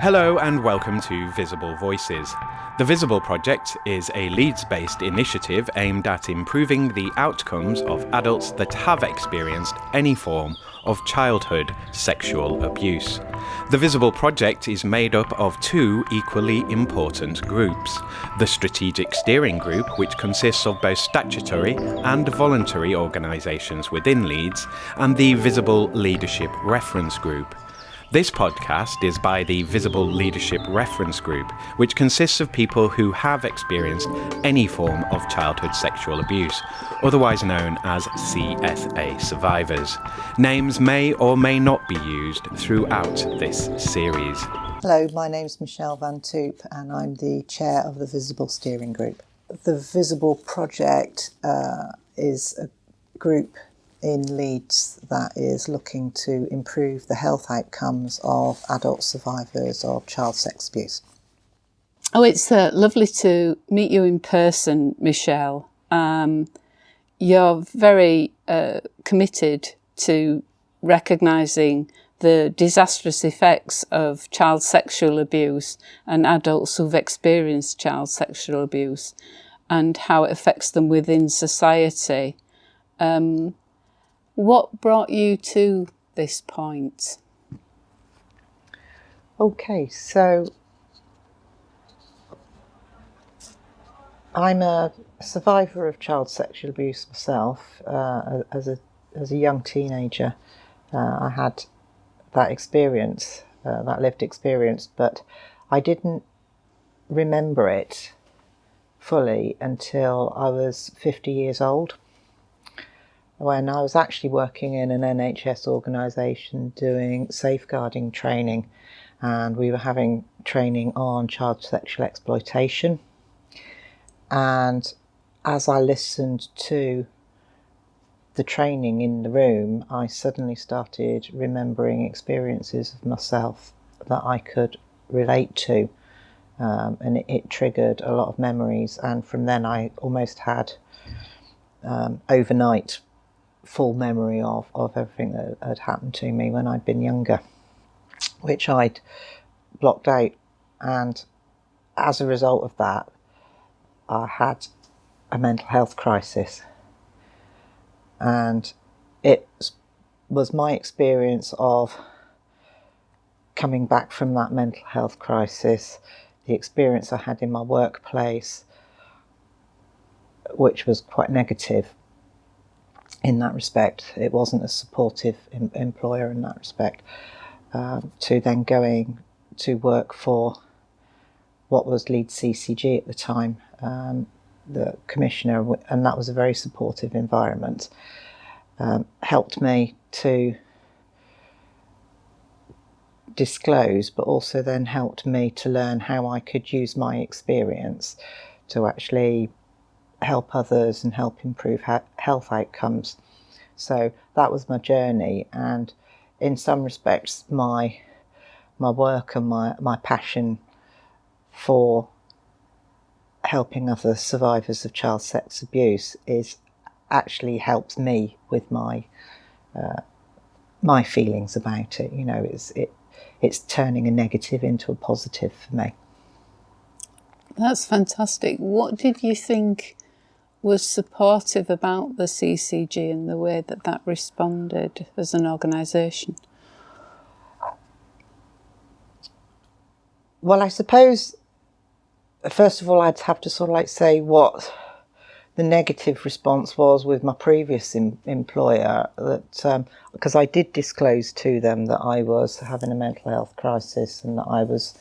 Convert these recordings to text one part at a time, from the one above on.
Hello and welcome to Visible Voices. The Visible Project is a Leeds-based initiative aimed at improving the outcomes of adults that have experienced any form of childhood sexual abuse. The Visible Project is made up of two equally important groups. The Strategic Steering Group, which consists of both statutory and voluntary organisations within Leeds, and the Visible Leadership Reference Group. This podcast is by the Visible Leadership Reference Group, which consists of people who have experienced any form of childhood sexual abuse, otherwise known as CSA survivors. Names may or may not be used throughout this series. Hello, my name's Michelle Von Toop and I'm the chair of the Visible Steering Group. The Visible Project is a group in Leeds that is looking to improve the health outcomes of adult survivors of child sex abuse. Oh, it's lovely to meet you in person, Michelle. You're very committed to recognising the disastrous effects of child sexual abuse and adults who've experienced child sexual abuse and how it affects them within society. What brought you to this point? Okay, so I'm a survivor of child sexual abuse myself. As a young teenager, I had that experience, that lived experience, but I didn't remember it fully until I was 50 years old, when I was actually working in an NHS organisation doing safeguarding training, and we were having training on child sexual exploitation. And as I listened to the training in the room, I suddenly started remembering experiences of myself that I could relate to, and it triggered a lot of memories. And from then I almost had overnight full memory of everything that had happened to me when I'd been younger, which I'd blocked out. And as a result of that, I had a mental health crisis. And it was my experience of coming back from that mental health crisis, the experience I had in my workplace, which was quite negative in that respect. It wasn't a supportive employer in that respect, to then going to work for what was Leeds CCG at the time, the commissioner, and that was a very supportive environment. Helped me to disclose, but also then helped me to learn how I could use my experience to actually help others and help improve health outcomes. So that was my journey, and in some respects my work and my passion for helping other survivors of child sex abuse is actually helps me with my feelings about it. You know, it's turning a negative into a positive for me. That's fantastic. What did you think was supportive about the CCG and the way that responded as an organisation? Well, I suppose, first of all, I'd have to sort of say what the negative response was with my previous employer, that because I did disclose to them that I was having a mental health crisis and that I was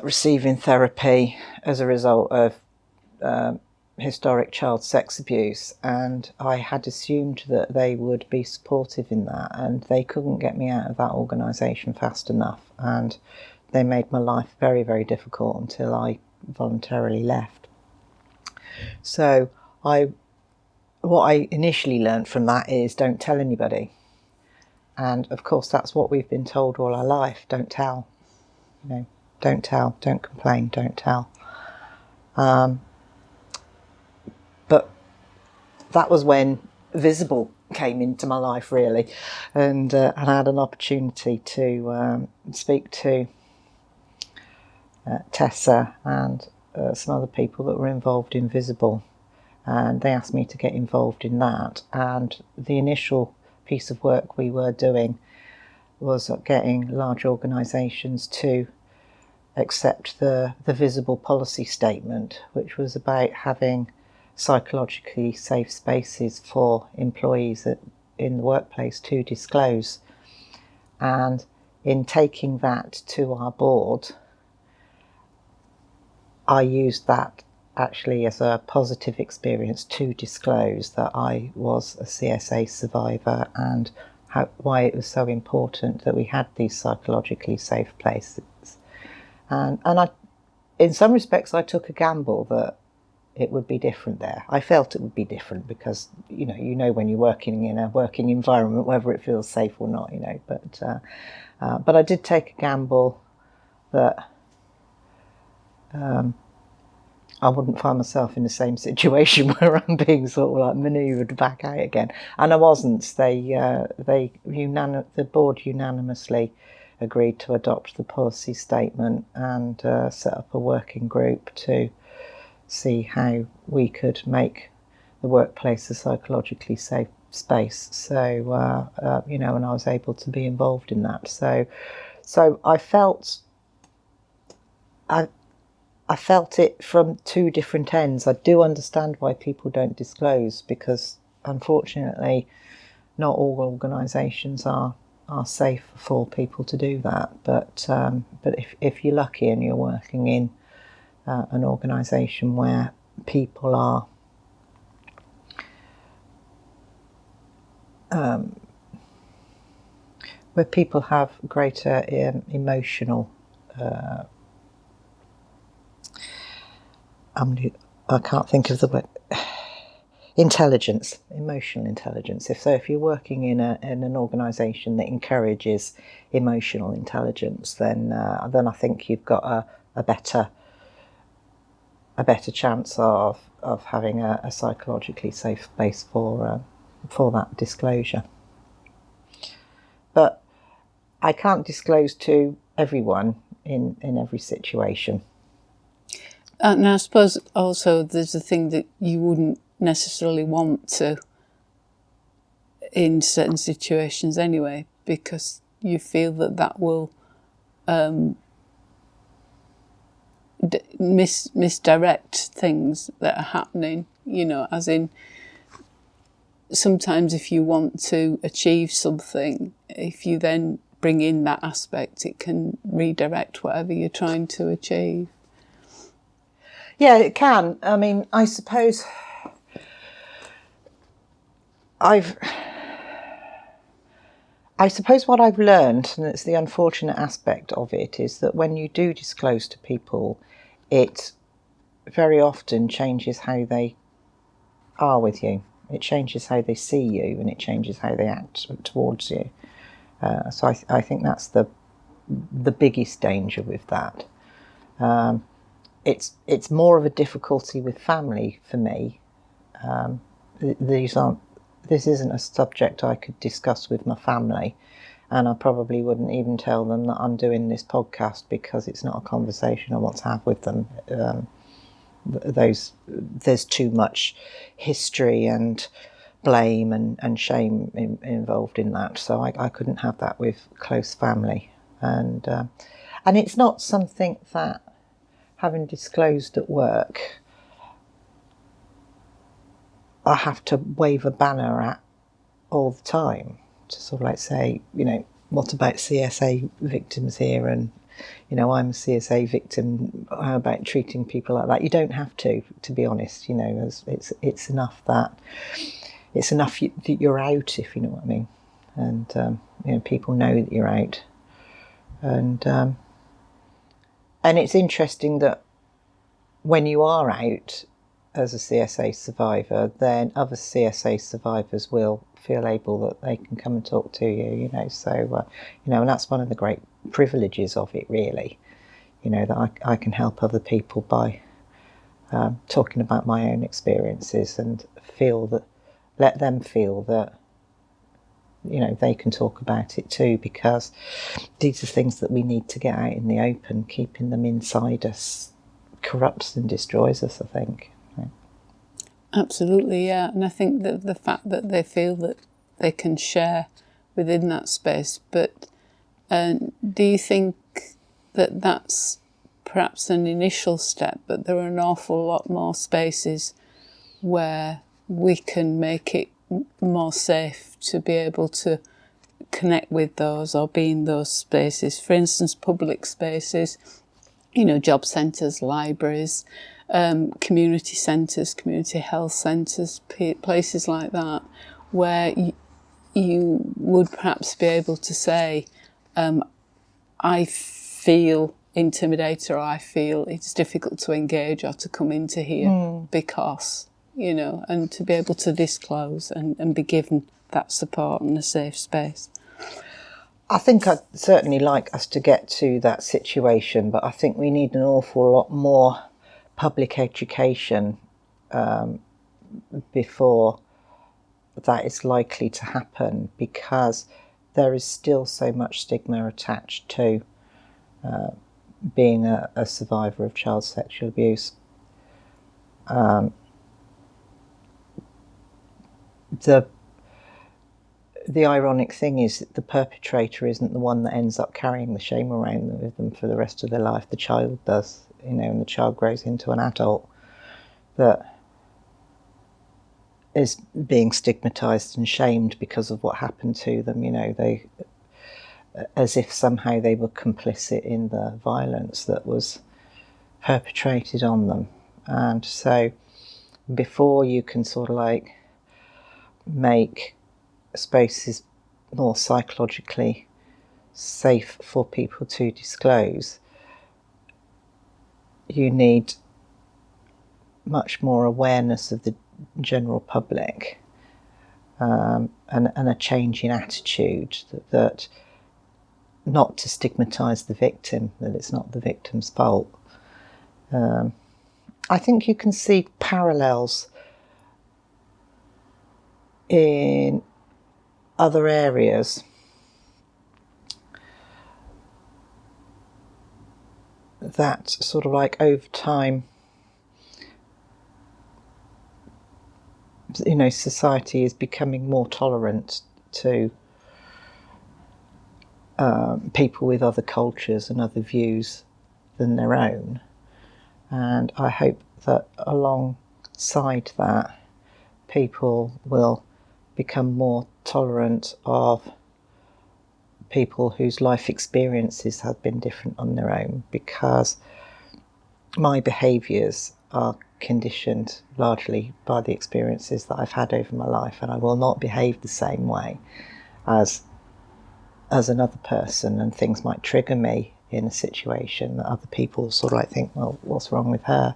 receiving therapy as a result of historic child sex abuse, and I had assumed that they would be supportive in that, and they couldn't get me out of that organisation fast enough, and they made my life very, very difficult until I voluntarily left. So what I initially learned from that is don't tell anybody, and of course that's what we've been told all our life: don't tell, you know, don't tell, don't complain, don't tell. But that was when Visible came into my life, really, and I had an opportunity to speak to Tessa and some other people that were involved in Visible, and they asked me to get involved in that. And the initial piece of work we were doing was getting large organisations to accept the Visible policy statement, which was about having psychologically safe spaces for employees in the workplace to disclose. And in taking that to our board, I used that actually as a positive experience to disclose that I was a CSA survivor and why it was so important that we had these psychologically safe places. And I, in some respects, I took a gamble that it would be different there. I felt it would be different because, you know when you're working in a working environment, whether it feels safe or not, But I did take a gamble that I wouldn't find myself in the same situation where I'm being sort of like manoeuvred back out again. And I wasn't. The board unanimously agreed to adopt the policy statement and set up a working group to see how we could make the workplace a psychologically safe space. So, and I was able to be involved in that. So I felt it from two different ends. I do understand why people don't disclose, because unfortunately not all organisations are safe for people to do that. But if you're lucky and you're working in an organisation where people are where people have greater emotional I can't think of the word. Emotional intelligence. If you're working in an organisation that encourages emotional intelligence, then I think you've got a better chance of having a psychologically safe space for that disclosure. But I can't disclose to everyone in every situation. And I suppose also there's a thing that you wouldn't necessarily want to in certain situations anyway, because you feel that will misdirect things that are happening, as in sometimes if you want to achieve something, if you then bring in that aspect, it can redirect whatever you're trying to achieve. Yeah, it can. I mean, I suppose what I've learned, and it's the unfortunate aspect of it, is that when you do disclose to people, it very often changes how they are with you. It changes how they see you, and it changes how they act towards you. So I think that's the biggest danger with that. It's more of a difficulty with family for me. This isn't a subject I could discuss with my family, and I probably wouldn't even tell them that I'm doing this podcast because it's not a conversation I want to have with them. There's too much history and blame and shame involved in that, so I couldn't have that with close family. And it's not something that, having disclosed at work, I have to wave a banner at all the time to sort of like say, what about CSA victims here? And, I'm a CSA victim. How about treating people like that? You don't have to be honest. It's enough that you're out, if you know what I mean. And, people know that you're out. And it's interesting that when you are out as a CSA survivor, then other CSA survivors will feel able that they can come and talk to you, So, and that's one of the great privileges of it, really, that I can help other people by talking about my own experiences and let them feel that they can talk about it too, because these are things that we need to get out in the open. Keeping them inside us corrupts and destroys us, I think. Absolutely, yeah. And I think that the fact that they feel that they can share within that space, but do you think that that's perhaps an initial step, but there are an awful lot more spaces where we can make it more safe to be able to connect with those or be in those spaces? For instance, public spaces, job centres, libraries, community centres, community health centres, places like that, where you would perhaps be able to say, I feel intimidated, or I feel it's difficult to engage or to come into here because, and to be able to disclose and be given that support and a safe space. I think I'd certainly like us to get to that situation, but I think we need an awful lot more public education before that is likely to happen, because there is still so much stigma attached to being a survivor of child sexual abuse. The ironic thing is that the perpetrator isn't the one that ends up carrying the shame around with them for the rest of their life. The child does, and the child grows into an adult that is being stigmatised and shamed because of what happened to them. They, as if somehow they were complicit in the violence that was perpetrated on them. And so before you can sort of make spaces more psychologically safe for people to disclose, you need much more awareness of the general public, and a change in attitude that not to stigmatise the victim, that it's not the victim's fault. I think you can see parallels in other areas. That sort of over time, society is becoming more tolerant to people with other cultures and other views than their own. And I hope that alongside that, people will become more tolerant of people whose life experiences have been different on their own, because my behaviours are conditioned largely by the experiences that I've had over my life, and I will not behave the same way as another person, and things might trigger me in a situation that other people sort of think, well, what's wrong with her?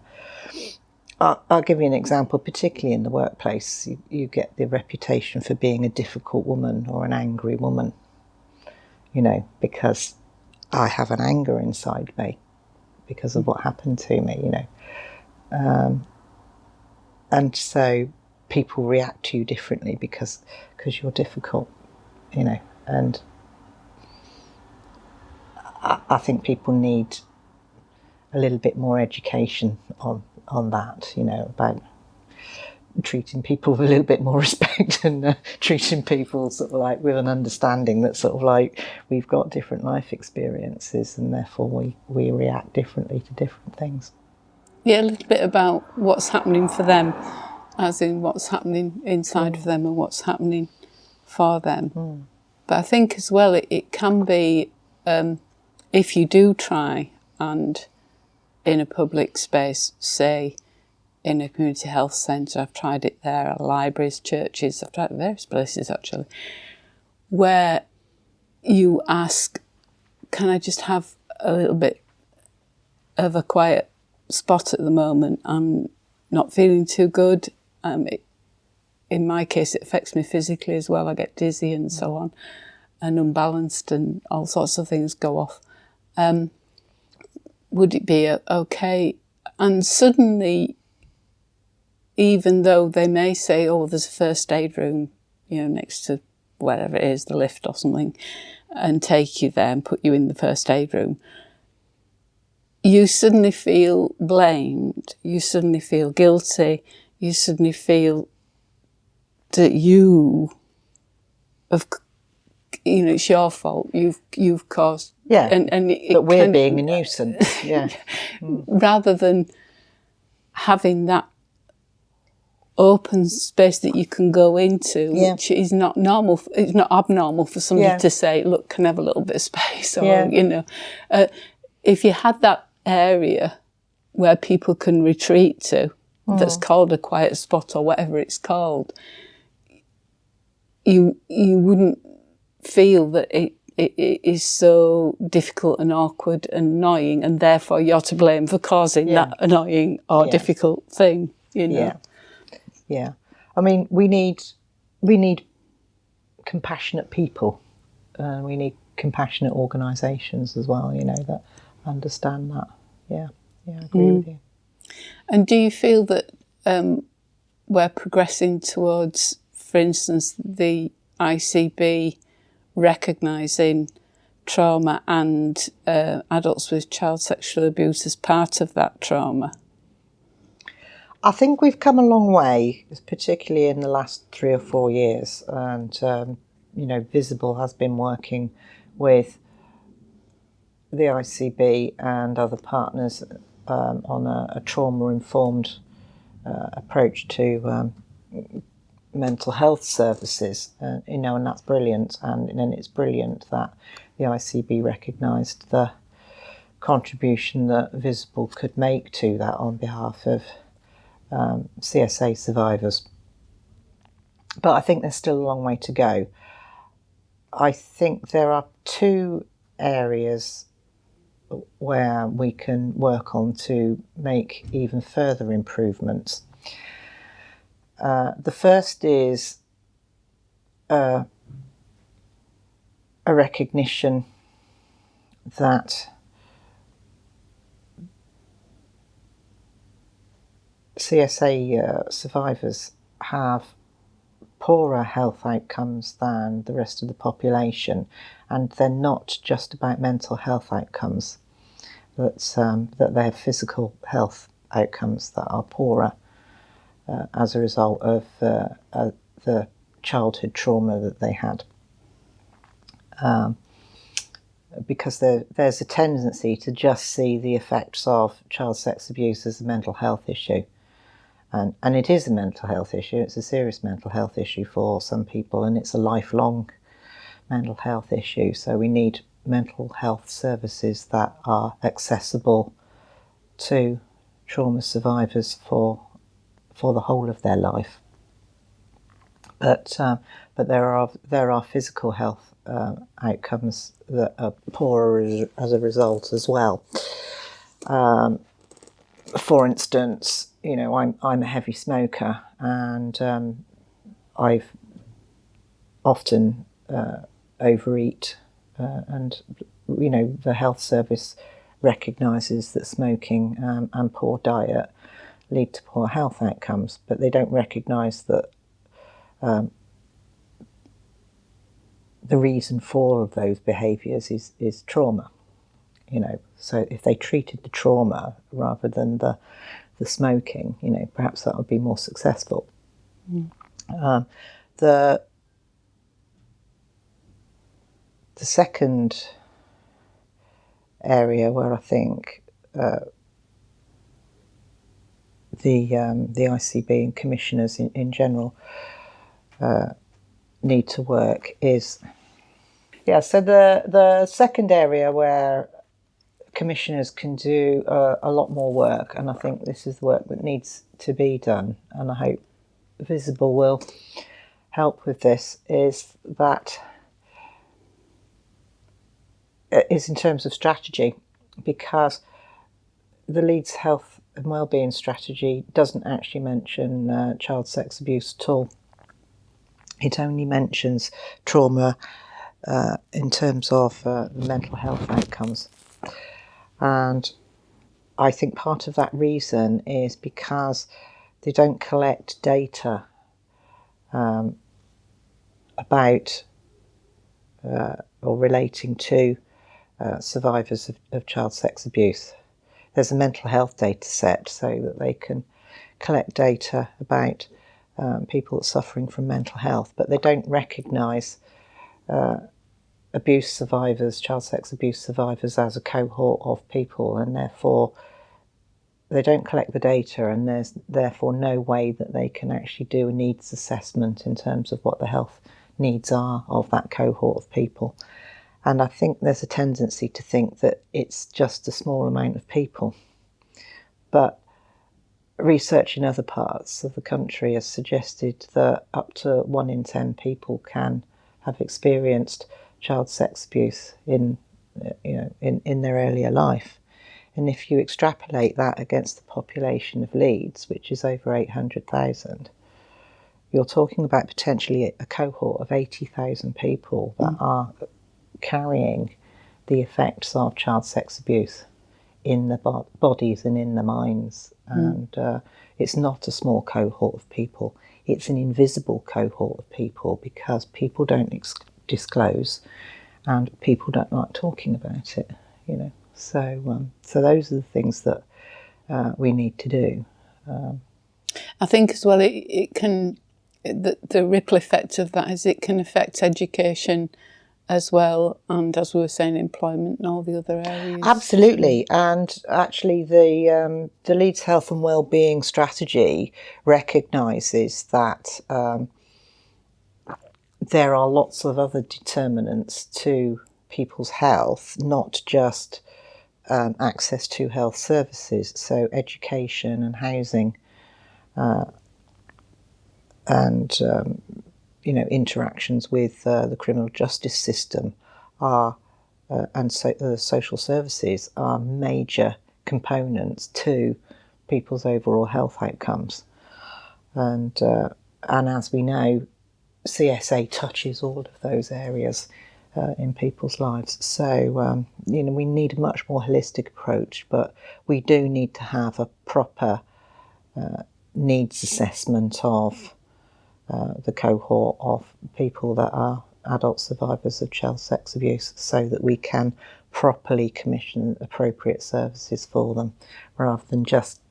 I'll give you an example. Particularly in the workplace, you get the reputation for being a difficult woman or an angry woman, because I have an anger inside me because of what happened to me, and so people react to you differently because you're difficult, and I think people need a little bit more education on that, about treating people with a little bit more respect, and treating people sort of with an understanding that sort of we've got different life experiences, and therefore we react differently to different things. Yeah, a little bit about what's happening for them, as in what's happening inside for them and what's happening for them. But I think as well it can be, if you do try and in a public space, say in a community health centre, I've tried it there, libraries, churches, I've tried it various places actually, where you ask, can I just have a little bit of a quiet spot at the moment? I'm not feeling too good. In my case, it affects me physically as well. I get dizzy and so on, and unbalanced, and all sorts of things go off. Would it be okay? And suddenly, even though they may say, oh, there's a first aid room, next to wherever it is, the lift or something, and take you there and put you in the first aid room, you suddenly feel blamed, you suddenly feel guilty, you suddenly feel that you have, it's your fault. You've caused, and that we're being a nuisance. Yeah, rather than having that open space that you can go into, which is not normal. It's not abnormal for somebody to say, "Look, can I have a little bit of space?" Or if you had that area where people can retreat to, that's called a quiet spot or whatever it's called, you wouldn't feel that it is so difficult and awkward and annoying, and therefore you're to blame for causing that annoying or difficult thing. Yeah. I mean, we need compassionate people. We need compassionate organisations as well. That understand that. Yeah, I agree with you. And do you feel that we're progressing towards, for instance, the ICB recognising trauma and adults with child sexual abuse as part of that trauma? I think we've come a long way, particularly in the last 3 or 4 years. And, Visible has been working with the ICB and other partners on a trauma-informed approach to mental health services, and that's brilliant. And it's brilliant that the ICB recognised the contribution that Visible could make to that on behalf of CSA survivors. But I think there's still a long way to go. I think there are 2 areas where we can work on to make even further improvements. The first is a recognition that CSA survivors have poorer health outcomes than the rest of the population, and they're not just about mental health outcomes, that they have physical health outcomes that are poorer as a result of the childhood trauma that they had. Because there's a tendency to just see the effects of child sex abuse as a mental health issue. And it is a mental health issue. It's a serious mental health issue for some people, and it's a lifelong mental health issue. So we need mental health services that are accessible to trauma survivors for the whole of their life. But there are physical health outcomes that are poorer as a result as well. For instance, I'm a heavy smoker, and I've often overeat, and the health service recognises that smoking and poor diet lead to poor health outcomes, but they don't recognise that the reason for all of those behaviours is trauma. So if they treated the trauma rather than the smoking, perhaps that would be more successful. The second area where I think the ICB and commissioners in general need to work is, so the second area where commissioners can do a lot more work, and I think this is the work that needs to be done, and I hope Visible will help with this, is in terms of strategy, because the Leeds Health and Wellbeing Strategy doesn't actually mention child sex abuse at all. It only mentions trauma in terms of mental health outcomes. And I think part of that reason is because they don't collect data about or relating to survivors of child sex abuse. There's a mental health data set so that they can collect data about people suffering from mental health, but they don't recognise abuse survivors, child sex abuse survivors, as a cohort of people, and therefore they don't collect the data, and there's therefore no way that they can actually do a needs assessment in terms of what the health needs are of that cohort of people. And I think there's a tendency to think that it's just a small amount of people. But research in other parts of the country has suggested that up to 1 in 10 people can have experienced child sex abuse in their earlier life. And if you extrapolate that against the population of Leeds, which is over 800,000, you're talking about potentially a cohort of 80,000 people that are carrying the effects of child sex abuse in the bodies and in the minds. And it's not a small cohort of people. It's an invisible cohort of people because people don't disclose and people don't like talking about it, So those are the things that we need to do. I think as well, it can, the ripple effect of that is it can affect education as well, and as we were saying, employment and all the other areas. Absolutely, and actually the Leeds Health and Wellbeing Strategy recognises that there are lots of other determinants to people's health, not just access to health services, so education and housing and interactions with the criminal justice system are and social services are major components to people's overall health outcomes. And as we know, CSA touches all of those areas in people's lives. So, we need a much more holistic approach, but we do need to have a proper needs assessment of the cohort of people that are adult survivors of child sex abuse so that we can properly commission appropriate services for them rather than just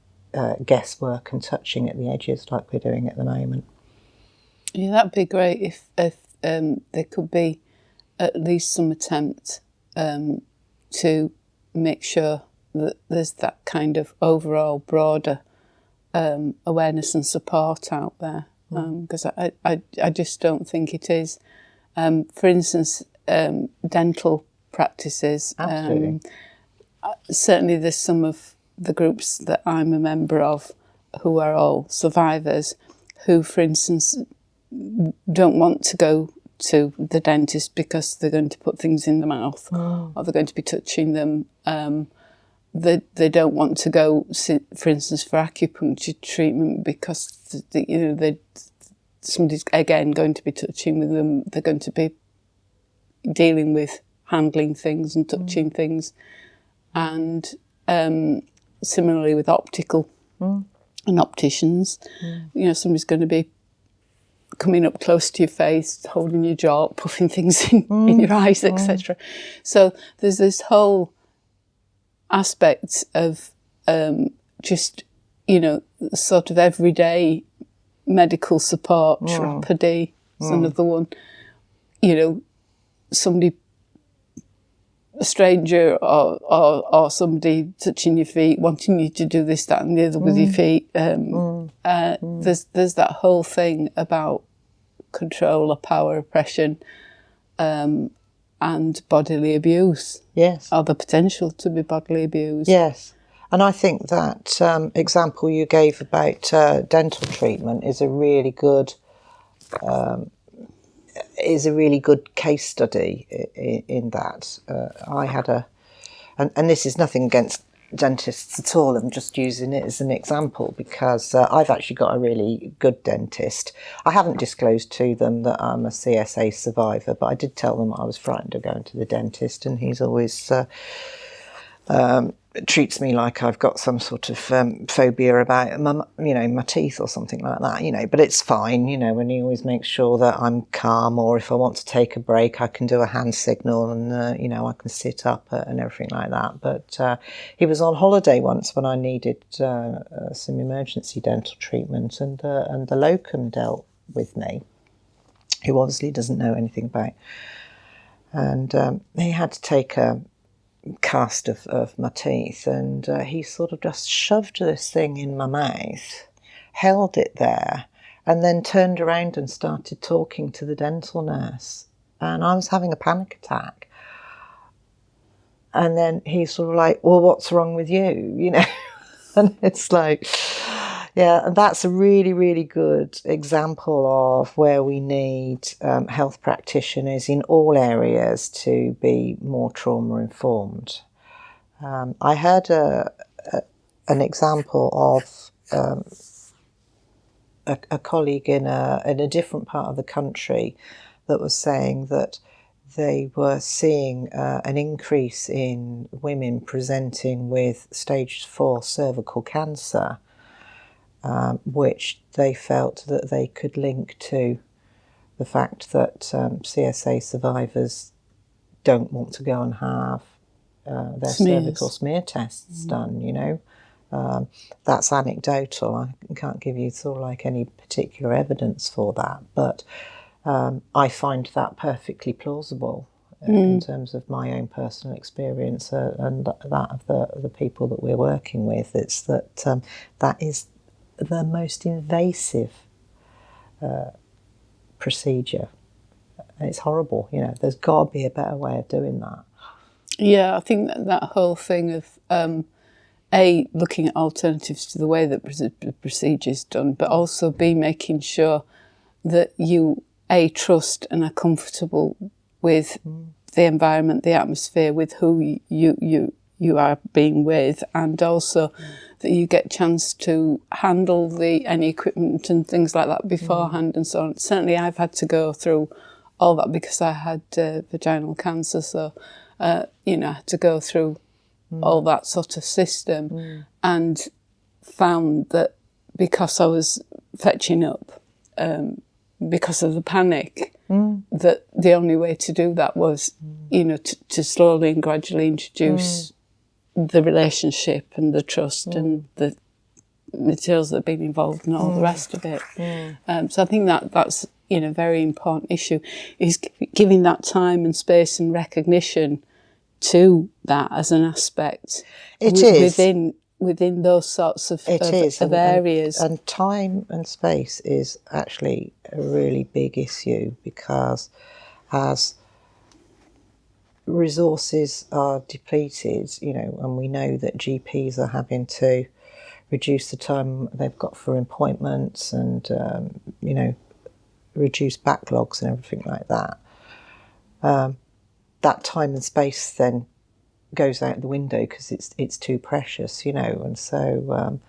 guesswork and touching at the edges like we're doing at the moment. Yeah, that'd be great if there could be at least some attempt to make sure that there's that kind of overall broader awareness and support out there, because I just don't think it is. For instance, dental practices. Certainly there's some of the groups that I'm a member of who are all survivors who, for instance, don't want to go to the dentist because they're going to put things in the mouth or they're going to be touching them. They don't want to go, for instance, for acupuncture treatment because somebody's again going to be touching with them. They're going to be dealing with handling things and touching things, and similarly with optical and opticians. Somebody's going to be coming up close to your face, holding your jaw, puffing things in your eyes, etc. So there's this whole aspect of just, sort of everyday medical support. Chiropody is another one. Somebody, a stranger or somebody touching your feet, wanting you to do this, that and the other with your feet. There's that whole thing about control or power, oppression, and bodily abuse. Yes. Or the potential to be bodily abused. Yes. And I think that example you gave about dental treatment is a really good case study in that. I had and this is nothing against dentists at all, I'm just using it as an example because I've actually got a really good dentist. I haven't disclosed to them that I'm a CSA survivor, but I did tell them I was frightened of going to the dentist, and he's always treats me like I've got some sort of phobia about my teeth or something like that, but it's fine, when he always makes sure that I'm calm, or if I want to take a break, I can do a hand signal and, I can sit up and everything like that. But he was on holiday once when I needed some emergency dental treatment, and the locum dealt with me, who obviously doesn't know anything about, and he had to take a cast of my teeth, and he sort of just shoved this thing in my mouth, held it there, and then turned around and started talking to the dental nurse, and I was having a panic attack. And then he's sort of like, well, what's wrong with you, and it's like, yeah, and that's a really, really good example of where we need health practitioners in all areas to be more trauma informed. I heard an example of a colleague in a different part of the country that was saying that they were seeing an increase in women presenting with stage 4 cervical cancer, which they felt that they could link to the fact that CSA survivors don't want to go and have their cervical smear tests done, That's anecdotal. I can't give you sort of like any particular evidence for that, but I find that perfectly plausible in terms of my own personal experience and that of the people that we're working with. It's that that is the most invasive procedure. It's horrible, there's got to be a better way of doing that. Yeah, I think that whole thing of looking at alternatives to the way that the procedure is done, but also making sure that you trust and are comfortable with the environment, the atmosphere, with who you are being with, and also that you get a chance to handle any equipment and things like that beforehand and so on. Certainly I've had to go through all that because I had vaginal cancer, so I had to go through all that sort of system, and found that because I was fetching up because of the panic, that the only way to do that was to slowly and gradually introduce the relationship and the trust and the materials that have been involved and all the rest of it. So I think that's a very important issue, is giving that time and space and recognition to that as an aspect. It is within those sorts of areas. And time and space is actually a really big issue, because as resources are depleted, and we know that GPs are having to reduce the time they've got for appointments and, reduce backlogs and everything like that. That time and space then goes out the window because it's too precious, and so,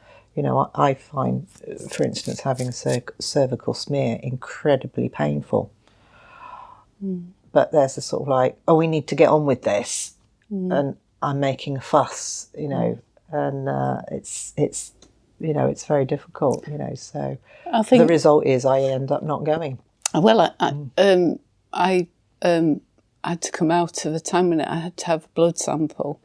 I find, for instance, having a cervical smear incredibly painful. But there's a sort of like, oh, we need to get on with this, and I'm making a fuss, and it's it's very difficult, so I think the result is I end up not going. Well, I had to come out of the time when I had to have a blood sample,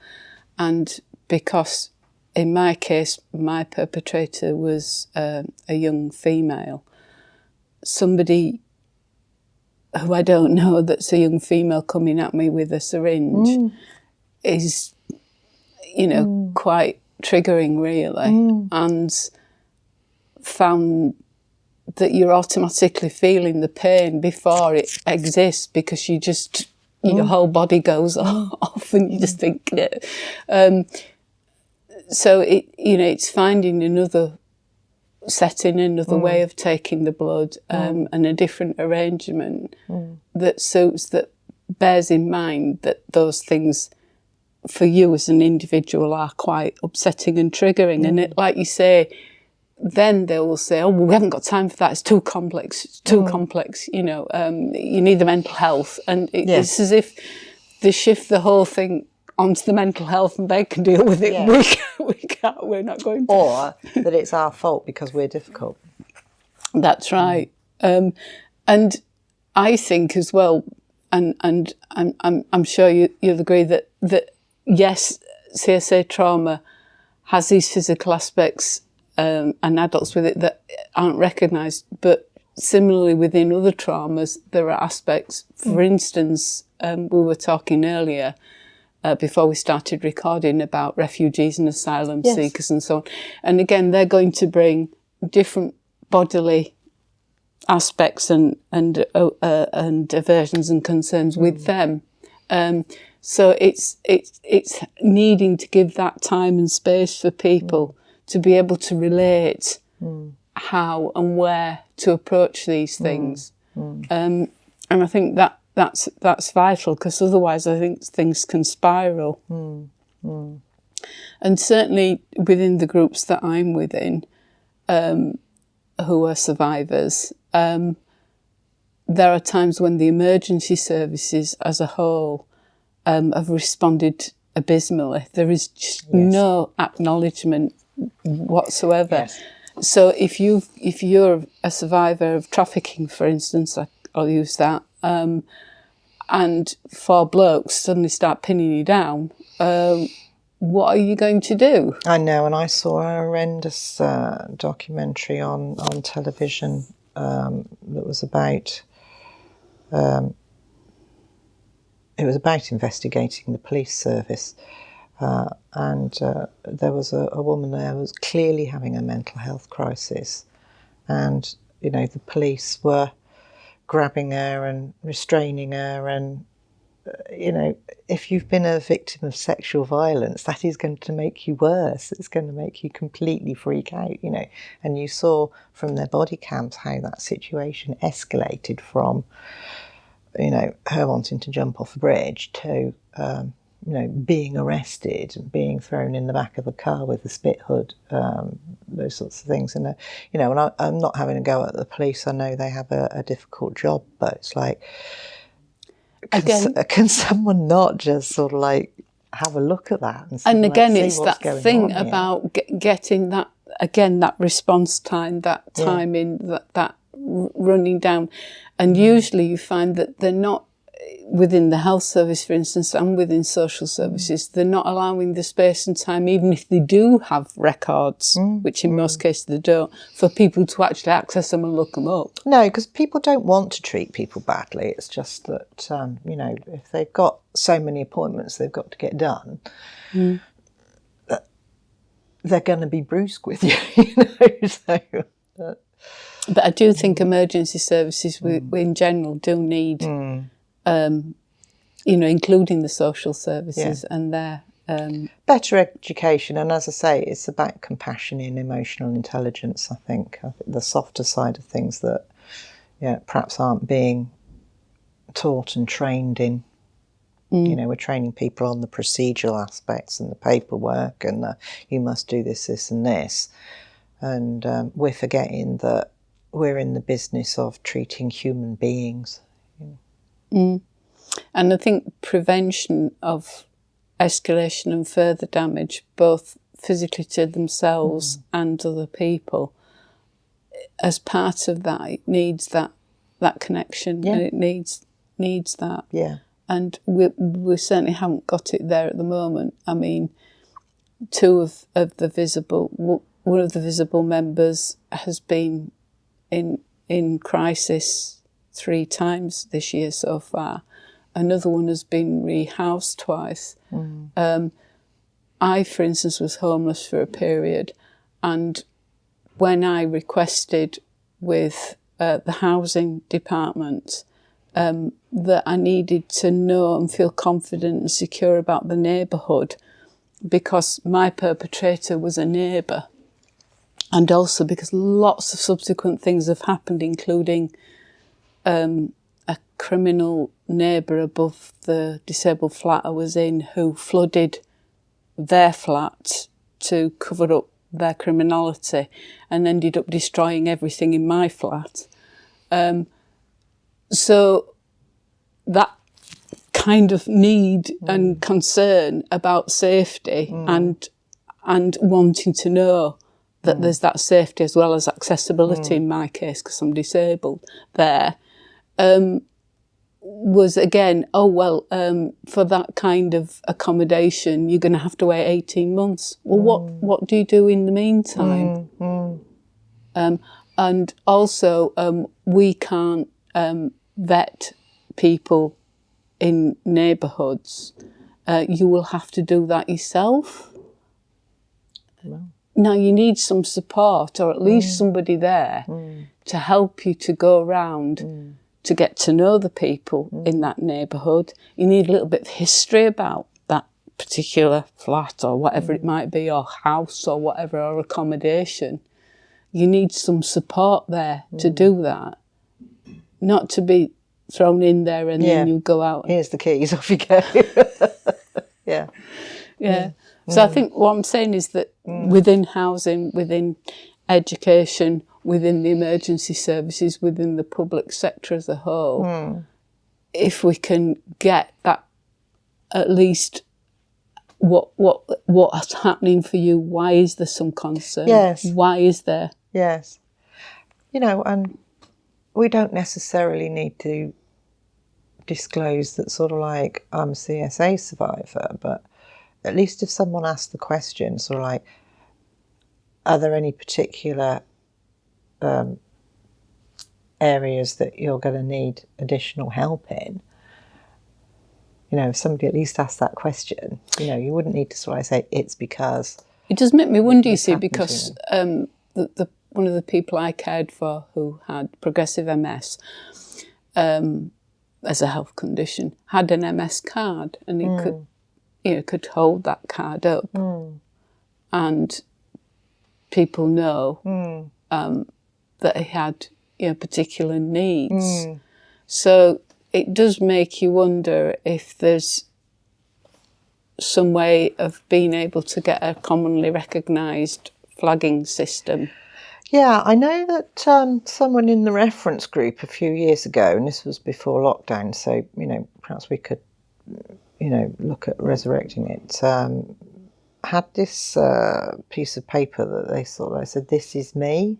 and because in my case my perpetrator was a young female, somebody who I don't know that's a young female coming at me with a syringe is, quite triggering, really, and found that you're automatically feeling the pain before it exists, because you just, your whole body goes off and you just think, so it's finding another setting, another way of taking the blood, and a different arrangement that suits, that bears in mind that those things for you as an individual are quite upsetting and triggering. And it, like you say, then they will say, oh, well, we haven't got time for that, it's too complex, you need the mental health. And it's as if they shift the whole thing onto the mental health and they can deal with it. Yeah. We can't, we're not going to. Or that it's our fault because we're difficult. That's right. And I think as well, and I'm sure you'll agree that yes, CSA trauma has these physical aspects and adults with it that aren't recognised, but similarly within other traumas, there are aspects. For instance, we were talking earlier before we started recording about refugees and asylum seekers and so on. And again, they're going to bring different bodily aspects and aversions and concerns with them. So it's needing to give that time and space for people to be able to relate how and where to approach these things. And I think that's vital, because otherwise I think things can spiral. And certainly within the groups that I'm within, who are survivors, there are times when the emergency services as a whole have responded abysmally. There is just no acknowledgement whatsoever. Yes. So if you're a survivor of trafficking, for instance, I'll use that, and 4 blokes suddenly start pinning you down, what are you going to do? I know, and I saw a horrendous documentary on television that was about it was about investigating the police service, and there was a woman there who was clearly having a mental health crisis, and the police were grabbing her and restraining her, and if you've been a victim of sexual violence, that is going to make you worse. It's going to make you completely freak out, and you saw from their body cams how that situation escalated from her wanting to jump off a bridge to being arrested and being thrown in the back of a car with a spit hood, those sorts of things. And and I'm not having a go at the police. I know they have a difficult job, but it's like, can someone not just sort of like have a look at that? And again, it's that thing about getting that response time, that time in that running down. And usually you find that they're not, within the health service, for instance, and within social services, they're not allowing the space and time, even if they do have records, which in most cases they don't, for people to actually access them and look them up. No, because people don't want to treat people badly. It's just that, if they've got so many appointments they've got to get done, they're going to be brusque with you, so... But I do think emergency services in general do need... including the social services and their... better education, and as I say, it's about compassion and emotional intelligence, I think the softer side of things that perhaps aren't being taught and trained in. We're training people on the procedural aspects and the paperwork and you must do this, this and this, and we're forgetting that we're in the business of treating human beings. And I think prevention of escalation and further damage, both physically to themselves and other people, as part of that, it needs that connection, and it needs that. Yeah. And we certainly haven't got it there at the moment. I mean, one of the visible members has been in crisis 3 times this year so far. Another one has been rehoused twice. I, for instance, was homeless for a period, and when I requested with the housing department that I needed to know and feel confident and secure about the neighbourhood, because my perpetrator was a neighbour, and also because lots of subsequent things have happened, including a criminal neighbour above the disabled flat I was in who flooded their flat to cover up their criminality and ended up destroying everything in my flat. So that kind of need and concern about safety and wanting to know that there's that safety as well as accessibility in my case, because I'm disabled there, was again, for that kind of accommodation, you're going to have to wait 18 months. Well, what do you do in the meantime? And also, we can't vet people in neighbourhoods. You will have to do that yourself. No. Now, you need some support, or at least somebody there to help you to go around to get to know the people in that neighbourhood. You need a little bit of history about that particular flat or whatever it might be, or house or whatever, or accommodation. You need some support there to do that, not to be thrown in there and then you go out. Here's the keys, off you go. Yeah. So I think what I'm saying is that within housing, within education, within the emergency services, within the public sector as a whole, if we can get that, at least what's happening for you, why is there some concern? Yes. Why is there? Yes. You know, and we don't necessarily need to disclose that sort of like I'm a CSA survivor, but at least if someone asks the question, sort of like, are there any particular areas that you're going to need additional help in? You know, if somebody at least asks that question, you know, you wouldn't need to sort of say it's because... It does make me wonder, you see, because one of the people I cared for who had progressive MS as a health condition had an MS card, and he could hold that card up, and people know that he had particular needs. So it does make you wonder if there's some way of being able to get a commonly recognised flagging system. Yeah, I know that someone in the reference group a few years ago, and this was before lockdown, so, you know, perhaps we could, you know, look at resurrecting it, had this piece of paper that they said, "This is me,"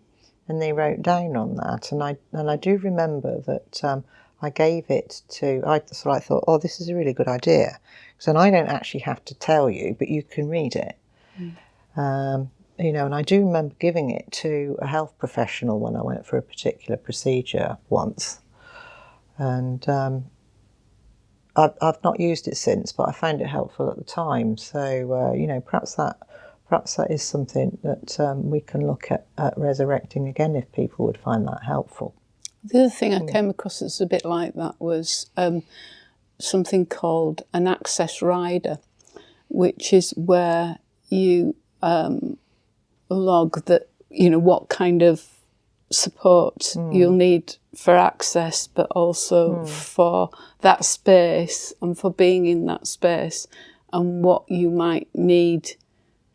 and they wrote down on that. And I do remember that I gave it to, I thought, oh, this is a really good idea. So I don't actually have to tell you, but you can read it. You know, and I do remember giving it to a health professional when I went for a particular procedure once. And I've not used it since, but I found it helpful at the time. So, you know, perhaps that is something that we can look at resurrecting again if people would find that helpful. The other thing I came across that's a bit like that was something called an access rider, which is where you log that, you know, what kind of support you'll need for access, but also for that space and for being in that space, and what you might need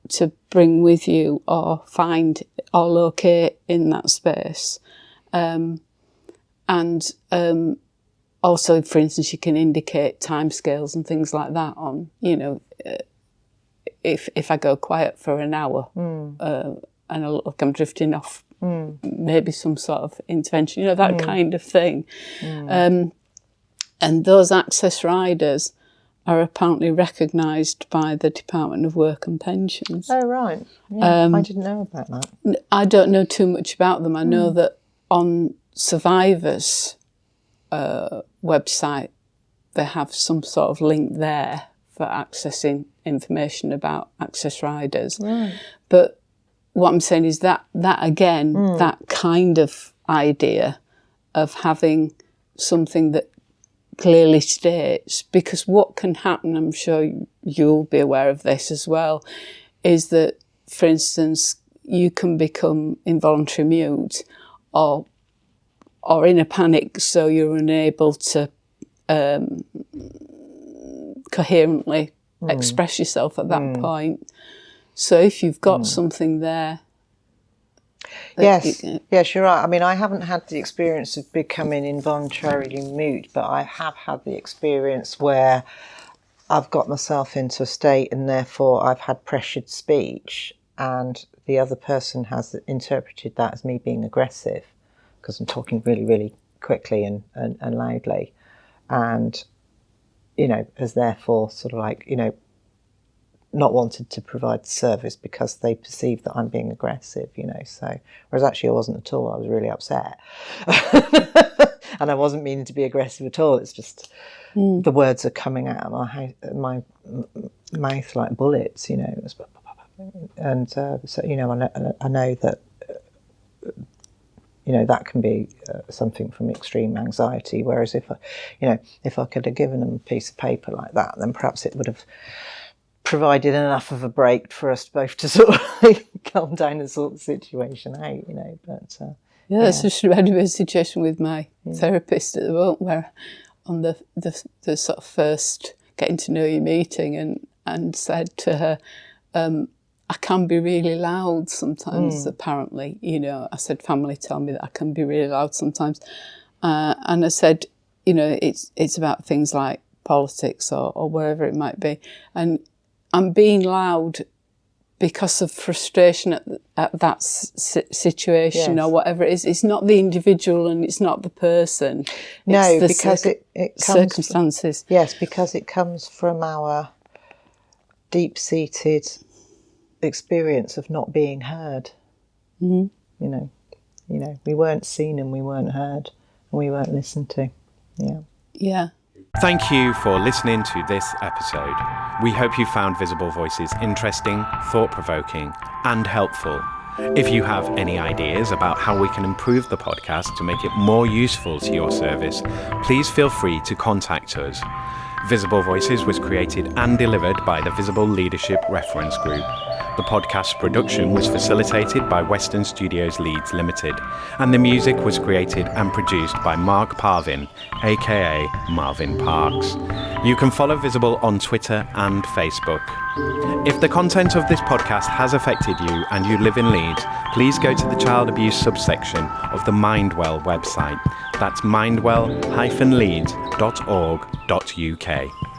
to bring with you or find or locate in that space. Also, for instance, you can indicate timescales and things like that on, you know, if I go quiet for an hour and I look like I'm drifting off, maybe some sort of intervention, you know, that kind of thing. And those access riders are apparently recognised by the Department of Work and Pensions. Oh, right. Yeah, I didn't know about that. I don't know too much about them. I know that on Survivor's website, they have some sort of link there for accessing information about access riders. Right. But what I'm saying is that again, that kind of idea of having something that clearly states, because what can happen, I'm sure you'll be aware of this as well, is that, for instance, you can become involuntary mute or in a panic, so you're unable to coherently express yourself at that point. So if you've got something there, Yes, yes, you're right. I mean, I haven't had the experience of becoming involuntarily mute, but I have had the experience where I've got myself into a state and therefore I've had pressured speech, and the other person has interpreted that as me being aggressive because I'm talking really, really quickly and loudly, and, you know, has therefore sort of like, you know, not wanted to provide the service because they perceive that I'm being aggressive, you know. So, whereas actually I wasn't at all. I was really upset. And I wasn't meaning to be aggressive at all. It's just the words are coming out of my mouth like bullets, you know. And so, you know, I know that, you know, that can be something from extreme anxiety. Whereas if I could have given them a piece of paper like that, then perhaps it would have provided enough of a break for us both to sort of like calm down and sort the situation out, you know. But that's just reminded me of a situation with my therapist at the moment, where on the sort of first getting to know you meeting, and said to her, I can be really loud sometimes, apparently, you know. I said, family tell me that I can be really loud sometimes. And I said, you know, it's about things like politics or wherever it might be. And I'm being loud because of frustration at that situation, or whatever it is. It's not the individual and it's not the person. No, it's because it comes circumstances. Yes, because it comes from our deep-seated experience of not being heard. You know, we weren't seen and we weren't heard and we weren't listened to. Yeah. Thank you for listening to this episode. We hope you found Visible Voices interesting, thought-provoking, and helpful. If you have any ideas about how we can improve the podcast to make it more useful to your service, please feel free to contact us. Visible Voices was created and delivered by the Visible Leadership Reference Group. The podcast's production was facilitated by Western Studios Leeds Limited, and the music was created and produced by Mark Parvin, aka Marvin Parks. You can follow Visible on Twitter and Facebook. If the content of this podcast has affected you and you live in Leeds, please go to the child abuse subsection of the Mindwell website. That's mindwell-leeds.org.uk.